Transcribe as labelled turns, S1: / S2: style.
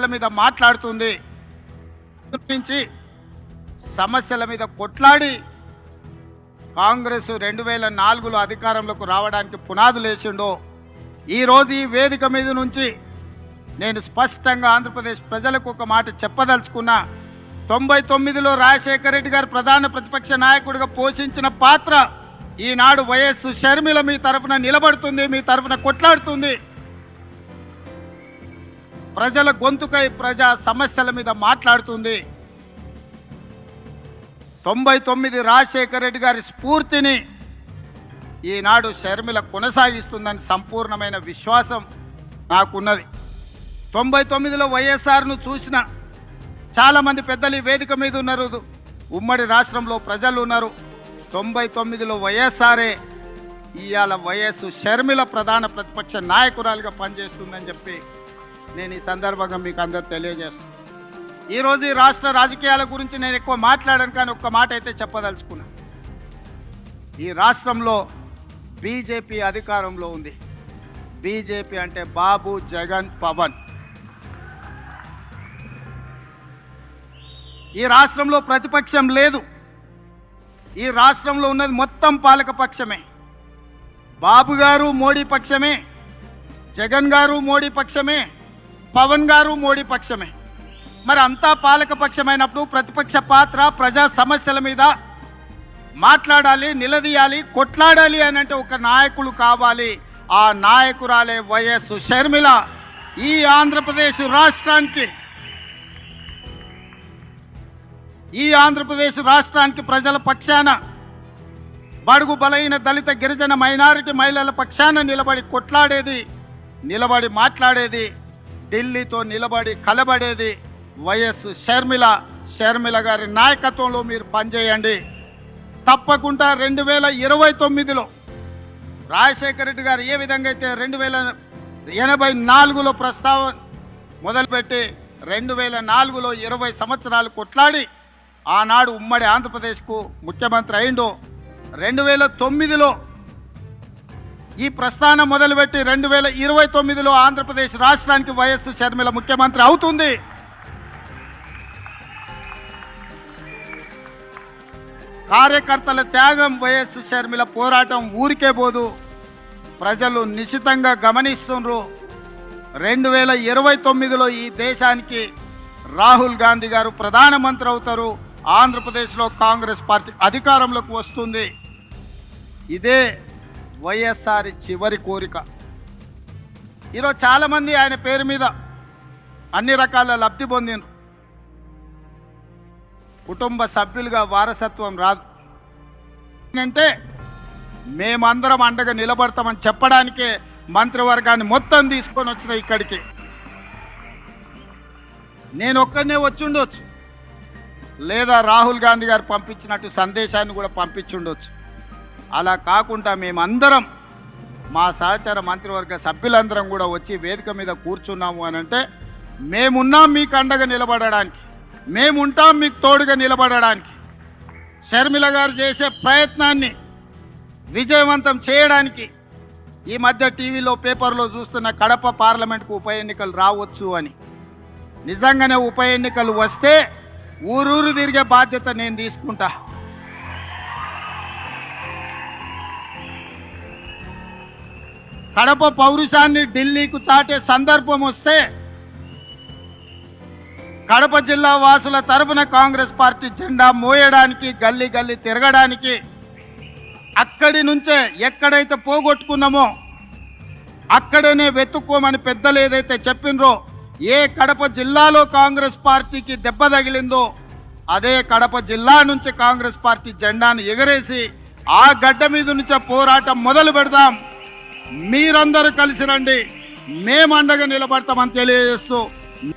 S1: సమస్యల మీద మాట్లాడుతుంది. సమస్యల మీద కొట్లాడి కాంగ్రెస్ 2004లో అధికారంలోకి రావడానికి పునాదులు వేసిండో ఈరోజు ఈ వేదిక మీద నుంచి నేను స్పష్టంగా ఆంధ్రప్రదేశ్ ప్రజలకు ఒక మాట చెప్పదలుచుకున్నా. 99లో రాజశేఖర రెడ్డి గారు ప్రధాన ప్రతిపక్ష నాయకుడిగా పోషించిన పాత్ర ఈనాడు వైఎస్ షర్మిల మీ తరఫున నిలబడుతుంది, మీ తరఫున కొట్లాడుతుంది. ప్రజల గొంతుకై ప్రజా సమస్యల మీద మాట్లాడుతుంది. 99 రాజశేఖర రెడ్డి గారి స్ఫూర్తిని ఈనాడు షర్మిల కొనసాగిస్తుందని సంపూర్ణమైన విశ్వాసం నాకున్నది. 99లో వైఎస్ఆర్ను చూసిన చాలామంది పెద్దలు ఈ వేదిక మీద ఉన్నారు, ఉమ్మడి రాష్ట్రంలో ప్రజలు ఉన్నారు. 99లో వైఎస్ఆరే ఇవాళ వైఎస్ షర్మిల ప్రధాన ప్రతిపక్ష నాయకురాలుగా పనిచేస్తుందని చెప్పి నేను ఈ సందర్భంగా మీకు అందరూ తెలియజేస్తున్నాను. ఈరోజు ఈ రాష్ట్ర రాజకీయాల గురించి నేను ఎక్కువ మాట్లాడాను, కానీ ఒక్క మాట అయితే చెప్పదలుచుకున్నా. ఈ రాష్ట్రంలో బీజేపీ అధికారంలో ఉంది. బీజేపీ అంటే బాబు, జగన్, పవన్. ఈ రాష్ట్రంలో ప్రతిపక్షం లేదు. ఈ రాష్ట్రంలో ఉన్నది మొత్తం పాలక పక్షమే. బాబు గారు మోడీ పక్షమే, జగన్ గారు మోడీ పక్షమే, పవన్ గారు మోడీ పక్షమే. మరి అంతా పాలక పక్షమైనప్పుడు ప్రతిపక్ష పాత్ర ప్రజా సమస్యల మీద మాట్లాడాలి, నిలదీయాలి, కొట్లాడాలి అని అంటే ఒక నాయకులు కావాలి. ఆ నాయకురాలే వైఎస్ షర్మిల. ఈ ఆంధ్రప్రదేశ్ రాష్ట్రానికి ప్రజల పక్షాన, బడుగు బలైన దళిత గిరిజన మైనారిటీ మహిళల పక్షాన నిలబడి కొట్లాడేది, నిలబడి మాట్లాడేది, ఢిల్లీతో నిలబడి కలబడేది వైఎస్ షర్మిల. షర్మిల గారి నాయకత్వంలో మీరు పనిచేయండి. తప్పకుండా 2029లో రాజశేఖర రెడ్డి గారు ఏ విధంగా అయితే 1984లో ప్రస్తావన మొదలుపెట్టి 2004లో 20 సంవత్సరాలు కొట్లాడి ఆనాడు ఉమ్మడి ఆంధ్రప్రదేశ్కు ముఖ్యమంత్రి అయిండో, 2009లో ఈ ప్రస్థానం మొదలుపెట్టి 2029లో ఆంధ్రప్రదేశ్ రాష్ట్రానికి వైఎస్ షర్మిల ముఖ్యమంత్రి అవుతుంది. కార్యకర్తల త్యాగం, వైఎస్ షర్మిల పోరాటం ఊరికే పోదు. ప్రజలు నిశితంగా గమనిస్తున్నారు. 2029లో ఈ దేశానికి రాహుల్ గాంధీ గారు ప్రధానమంత్రి అవుతారు. ఆంధ్రప్రదేశ్లో కాంగ్రెస్ పార్టీ అధికారంలోకి వస్తుంది. ఇదే వైఎస్ఆర్ చివరి కోరిక. ఈరోజు చాలామంది ఆయన పేరు మీద అన్ని రకాల లబ్ధి పొందినారు. కుటుంబ సభ్యులుగా వారసత్వం రాదు అంటే మేమందరం అండగా నిలబడతామని చెప్పడానికే మంత్రివర్గాన్ని మొత్తం తీసుకొని వచ్చిన ఇక్కడికి. నేను ఒక్కడనే వచ్చి ఉండొచ్చు, లేదా రాహుల్ గాంధీ గారు పంపించినట్టు సందేశాన్ని కూడా పంపించుండొచ్చు. అలా కాకుండా మేమందరం, మా సహచర మంత్రివర్గ సభ్యులందరం కూడా వచ్చి వేదిక మీద కూర్చున్నాము అని అంటే మేమున్నాం మీకు అండగా నిలబడడానికి, మేముంటాం మీకు తోడుగా నిలబడడానికి. షర్మిల గారు చేసే ప్రయత్నాన్ని విజయవంతం చేయడానికి ఈ మధ్య టీవీలో పేపర్లో చూస్తున్న కడప పార్లమెంట్కు ఉప ఎన్నికలు రావచ్చు అని. నిజంగానే ఉప ఎన్నికలు వస్తే ఊరూరు తిరిగే బాధ్యత నేను తీసుకుంటా. కడప పౌరుషాన్ని ఢిల్లీకు చాటే సందర్భం వస్తే కడప జిల్లా వాసుల తరఫున కాంగ్రెస్ పార్టీ జెండా మోయడానికి, గల్లీ గల్లీ తిరగడానికి, అక్కడి నుంచే ఎక్కడైతే పోగొట్టుకున్నామో అక్కడనే వెతుక్కోమని పెద్దలు ఏదైతే చెప్పినరో, ఏ కడప జిల్లాలో కాంగ్రెస్ పార్టీకి దెబ్బ తగిలిందో అదే కడప జిల్లా నుంచి కాంగ్రెస్ పార్టీ జెండాను ఎగరేసి ఆ గడ్డ మీద నుంచే పోరాటం మొదలు పెడదాం. మీరందరూ కలిసి రండి, మేము అండగా నిలబడతామని తెలియజేస్తూ